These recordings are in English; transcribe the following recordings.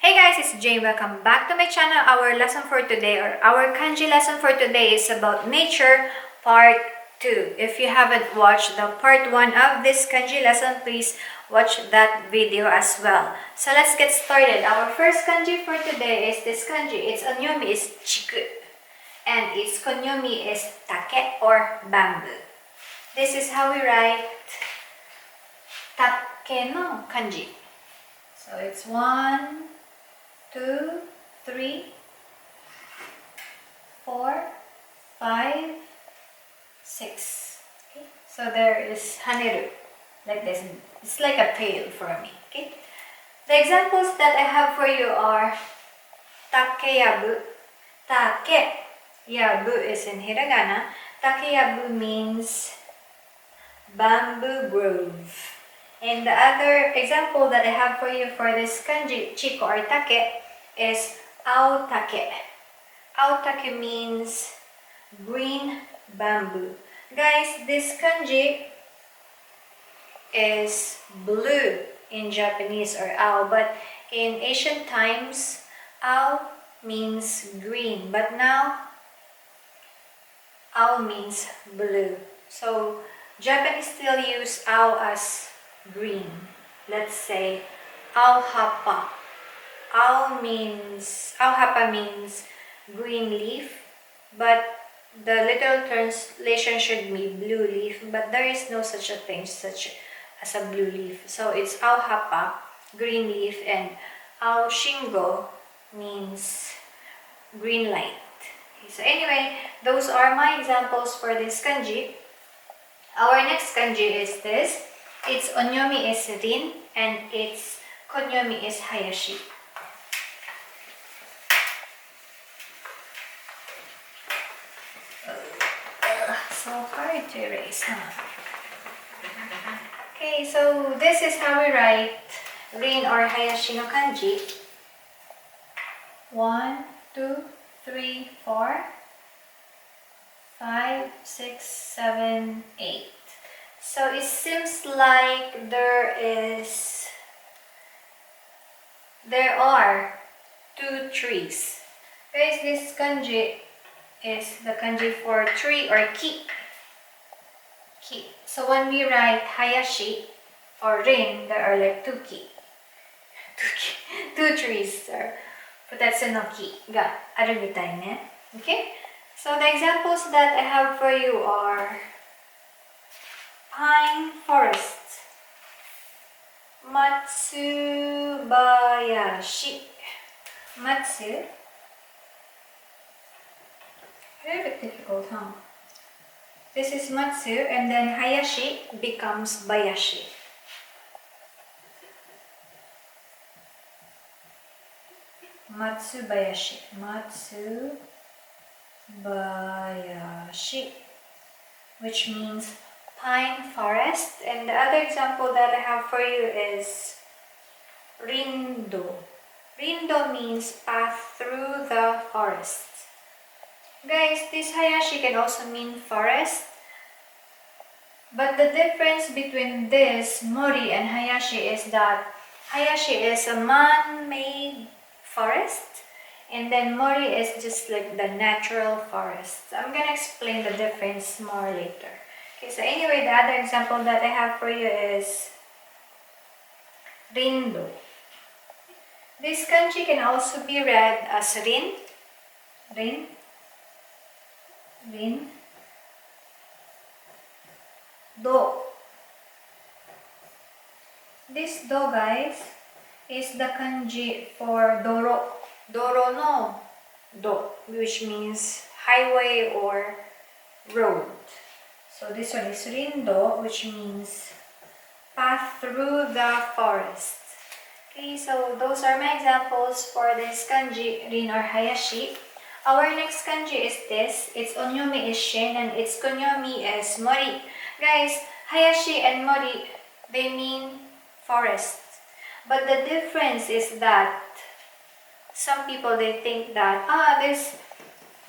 Hey guys, it's Jane. Welcome back to my channel. Our lesson for today, or our kanji lesson for today, is about nature part 2. If you haven't watched the part 1 of this kanji lesson, please watch that video as well. So let's get started. Our first kanji for today is this kanji. Its onyomi is chiku and its konyomi is take or bamboo. This is how we write take no kanji. So it's 1, 2, 3, 4, 5, 6. Okay, so there is haneru, like this. It's like a tail for me. Okay, the examples that I have for you are takeyabu. Takeyabu is in hiragana. Takeyabu means bamboo grove. And the other example that I have for you for this kanji, chiko or take, is aotake. Aotake means green bamboo. Guys, this kanji is blue in Japanese, or ao, but in ancient times, ao means green, but now ao means blue. So Japanese still use ao as green. Let's say aohapa. Aohapa means green leaf, but the literal translation should be blue leaf, but there is no such a thing as a blue leaf. So it's aohapa, green leaf, and aoshingo means green light. Okay, so anyway, those are my examples for this kanji. Our next kanji is this. Its onyomi is rin and its konyomi is hayashi. So hard to erase, huh? Okay, so this is how we write rin or hayashi no kanji. 1, 2, 3, 4, 5, 6, 7, 8. So it seems like there are 2 trees. Guys, this kanji is the kanji for tree or ki. So when we write hayashi or rin, there are like 2 ki. 2 trees or futatsu no ki ga aru mitai ne. Okay? So the examples that I have for you are pine forest, matsubayashi. Matsu, very bit difficult, huh? This is matsu, and then hayashi becomes bayashi. Matsubayashi, which means pine forest. And the other example that I have for you is rindo. Rindo means path through the forest. Guys, this hayashi can also mean forest, but the difference between this mori and hayashi is that hayashi is a man-made forest, and then mori is just like the natural forest. I'm gonna explain the difference more later. Okay, so anyway, the other example that I have for you is rindo. This kanji can also be read as rin, do. This do, guys, is the kanji for doro no do, which means highway or road. So this one is rindo, which means path through the forest. Okay, so those are my examples for this kanji, rin or hayashi. Our next kanji is this. Its onyomi is shin and its konyomi is mori. Guys, hayashi and mori, they mean forest. But the difference is that some people, they think that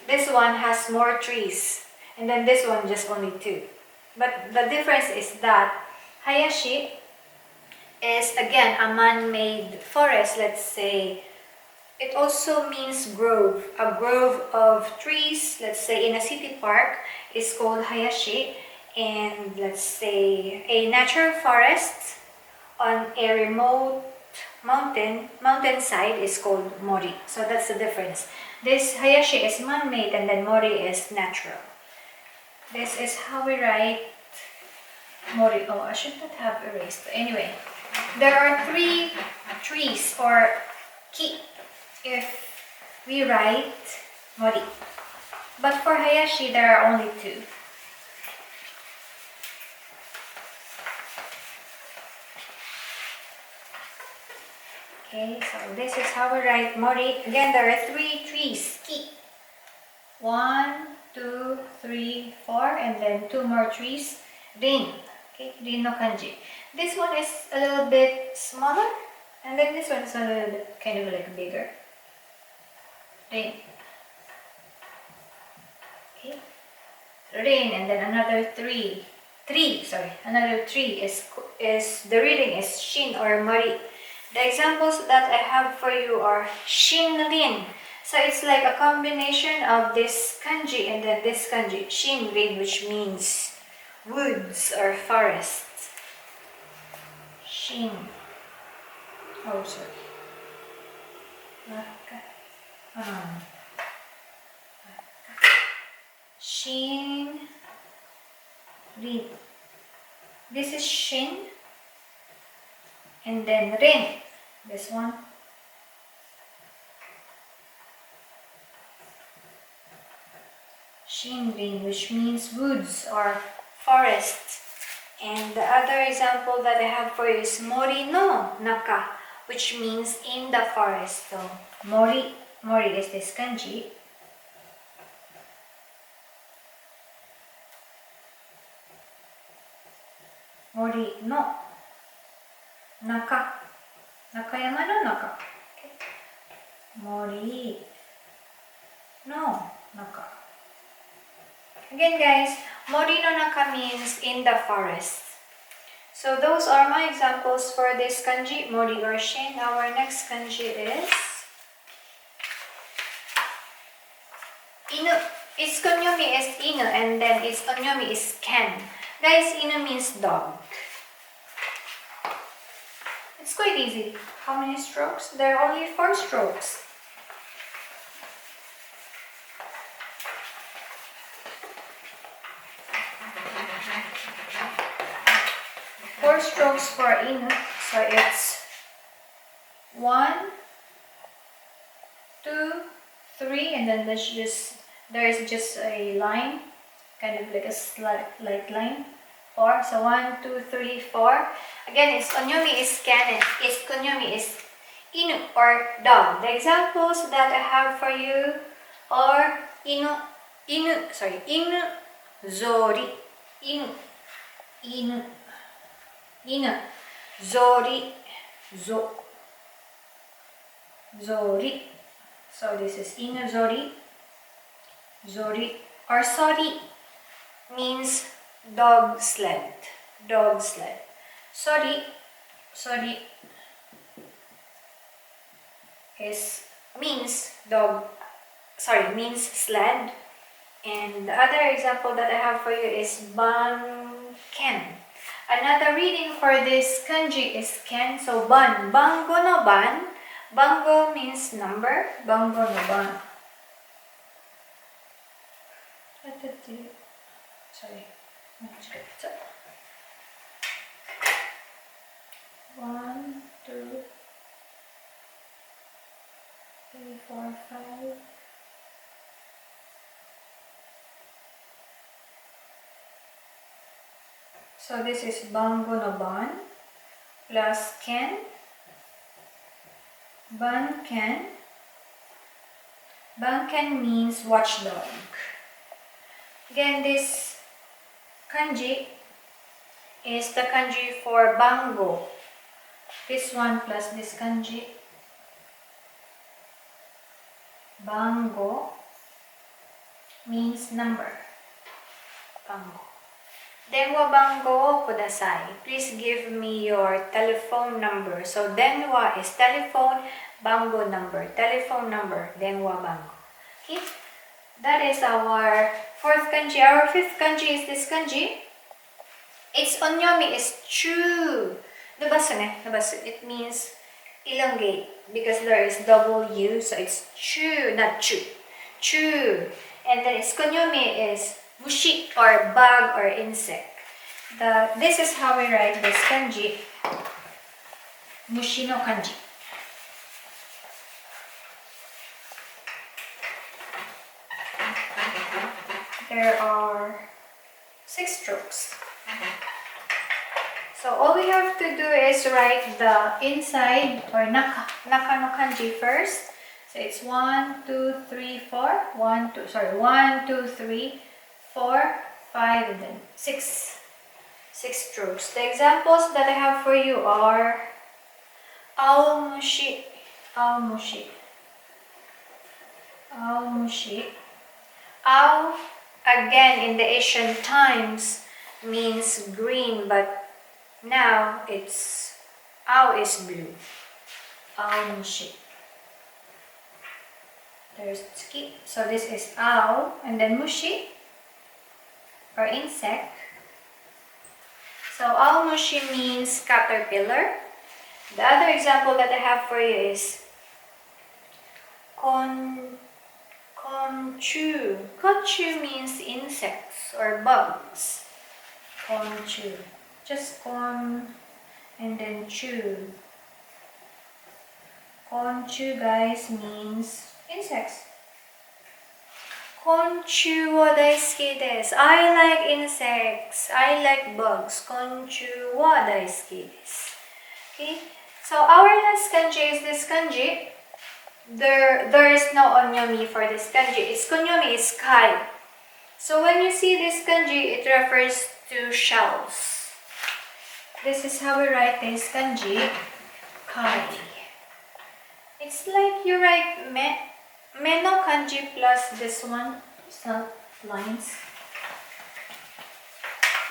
this one has more trees, and then this one just only 2. But the difference is that hayashi is again a man-made forest. Let's say It also means grove. A grove of trees, let's say in a city park, is called hayashi. And let's say a natural forest on a remote mountainside is called mori. So that's the difference. This hayashi is man-made and then mori is natural. This is how we write mori. Oh, I should not have erased. But anyway, there are 3 trees or ki if we write mori. But for hayashi, there are only 2. Okay, so this is how we write mori. Again, there are 3 trees, ki. 1, 2, 3, 4, and then 2 more trees, rin. Okay, rin no kanji. This one is a little bit smaller, and then this one is a little bit kind of like bigger. Rin. Okay, rin, and then another 3. Another 3 is the reading is shin or mari. The examples that I have for you are shin rin. So it's like a combination of this kanji and then this kanji, shin rin, which means woods or forests. Shin. Oh, sorry. Shin rin. This is shin and then rin. This one. Shinrin, which means woods or forests. And the other example that I have for you is mori no naka, which means in the forest. So mori is this kanji. Mori no naka. Nakayama no naka. Okay. Mori no naka. Again guys, mori no naka means in the forest. So those are my examples for this kanji, mori or shin. Our next kanji is inu. Its konyomi is inu and then its onyomi is ken. Guys, inu means dog. It's quite easy. How many strokes? There are only 4 strokes. Four strokes for inu, so it's 1, 2, 3, and then there is just a line, kind of like a slight line. 4, so 1, 2, 3, 4. Again, its onyomi is ken, its konyomi is inu or dog. The examples that I have for you are inu zori, inu, zori, zori. So this is inu zori, or sori means dog sled. Sori means sled. And the other example that I have for you is ban-ken. Another reading for this kanji is ken. So ban, bango no ban. Bango means number. Bango no ban. Sorry. 1, 2, 3, 4, 5. So this is bango no ban plus ken. Ban-ken. Ban-ken means watchdog. Again, this kanji is the kanji for bango. This one plus this kanji. Bango means number. Bango. Denwa bango kudasai. Please give me your telephone number. So denwa is telephone, bango number. Telephone number, denwa bango. Okay? That is our fourth kanji. Our fifth kanji is this kanji. Its onyomi is chu. Nabasu ne? Nabasu. It means elongate because there is double U, so it's chu, not chu. Chu. And then its konyomi is mushi or bug or insect. This is how we write this kanji. Mushi no kanji. There are 6 strokes. So all we have to do is write the inside or naka no kanji first. So it's 1, 2, 3, 4. 1, 2, 3, 4, 5, and then 6. 6 strokes. The examples that I have for you are aomushi, aomushi, aomushi. Ao, again in the Asian times, means green, but now it's ao is blue. Aomushi. There's tsuki. So this is ao, and then mushi or insect. So aomushi means caterpillar. The other example that I have for you is konchu. Konchu means insects or bugs. Konchu. Just kon and then chu. Konchu, guys, means insects. Konchu wa daisuki desu. I like insects. I like bugs. Konchu wa daisuki desu. Okay. So our last kanji is this kanji. There is no onyomi for this kanji. Its konyomi is kai. So when you see this kanji, it refers to shells. This is how we write this kanji. Kai. It's like you write me no kanji plus this one. It's not lines.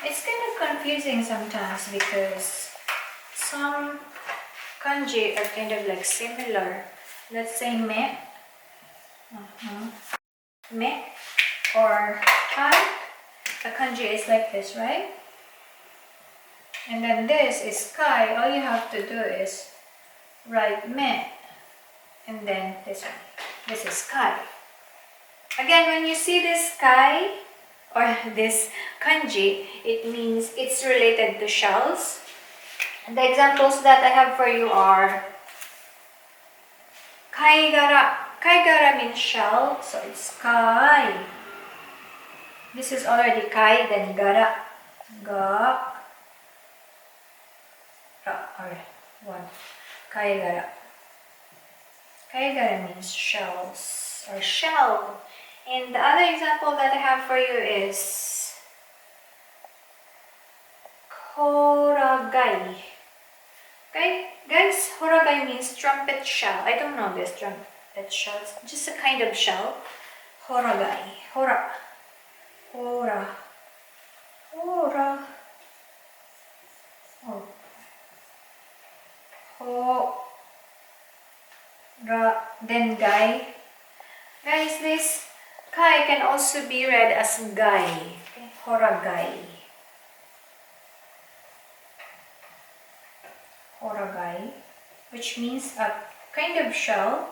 It's kind of confusing sometimes because some kanji are kind of like similar. Let's say me, me, or kai. The kanji is like this, right? And then this is kai. All you have to do is write me, and then this one. This is kai. Again, when you see this kai or this kanji, it means it's related to shells. And the examples that I have for you are kaigara. Kaigara means shell, so it's kai. This is already kai, then gara. Ga. Alright, one. Kaigara. Kaigara means shells or shell. And the other example that I have for you is horagai. Okay, guys, horagai means trumpet shell. I don't know this trumpet shell. It's just a kind of shell. Horagai. Hora. Hora. Hora. Oh. Hora. Then gai. Guys, this kai can also be read as gai. Okay? Horagai. Horagai, which means a kind of shell.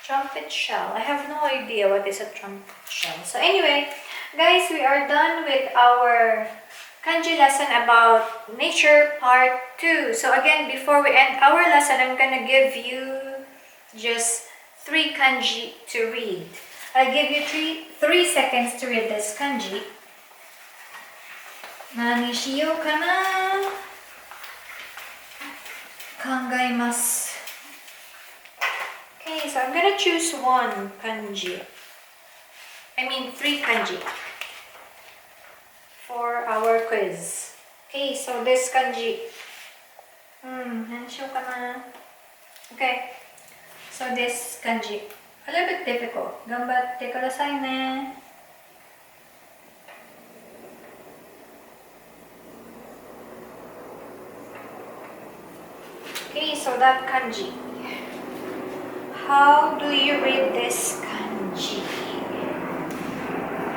Trumpet shell. I have no idea what is a trumpet shell. So anyway, guys, we are done with our kanji lesson about nature part 2. So again, before we end our lesson, I'm gonna give you just 3 kanji to read. I'll give you 3 seconds to read this kanji. Nani shiyou kana? Kangaimasu. Okay, so I'm gonna choose 1 kanji. I mean 3 kanji for our quiz. Okay, so this kanji. Nanshou kana? Okay, so this kanji. A little bit difficult. Ganbatte kudasai ne. that kanji. How do you read this kanji?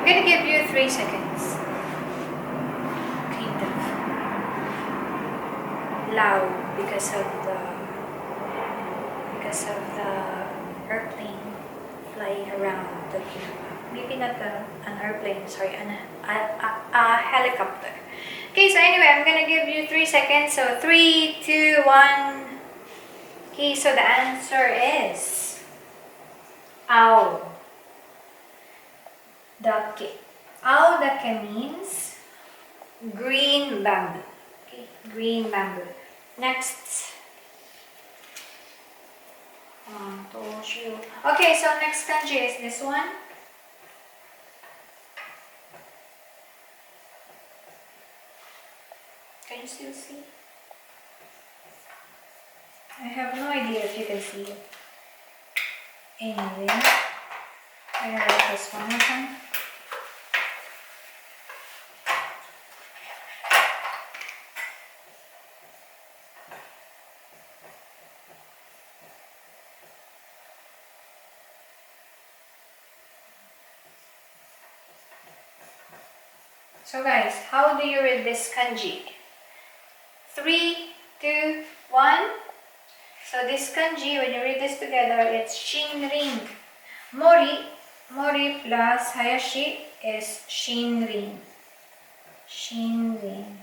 I'm gonna give you 3 seconds. Kind of loud because of the airplane flying around the maybe not an airplane, sorry, a helicopter. Okay, so anyway, I'm gonna give you 3 seconds. So 3, 2, 1. Okay, so the answer is ao. Dake. Ao dake means green bamboo. Okay, green bamboo. Next. Okay, so next kanji is this one. Can you still see? I have no idea if you can see it. Anyway, I'm gonna write this one more time. So guys, how do you read this kanji? 3, 2, 1. So this kanji, when you read this together, it's Shinrin. Mori plus Hayashi is Shinrin. Shinrin.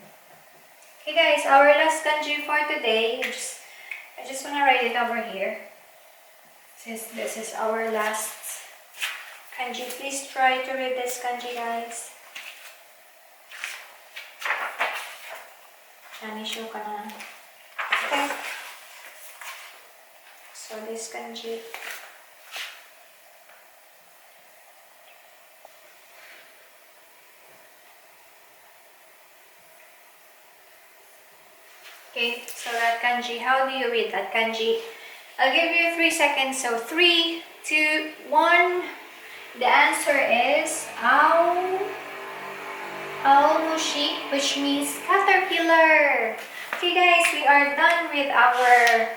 Okay guys, our last kanji for today. I just want to write it over here. Since this is our last kanji, please try to read this kanji, guys. Nanisho ka na. Okay. So this kanji. Okay, so that kanji, how do you read that kanji? I'll give you 3 seconds. So 3, 2, 1. The answer is Aomushi, which means caterpillar. Okay guys, we are done with our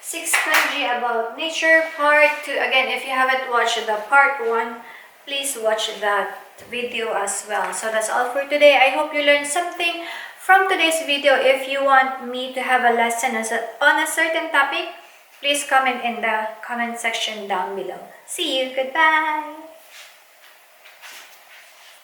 6 kanji about nature part 2. Again, if you haven't watched the part 1, please watch that video as well. So that's all for today. I hope you learned something from today's video. If you want me to have a lesson on a certain topic, please comment in the comment section down below. See you. Goodbye.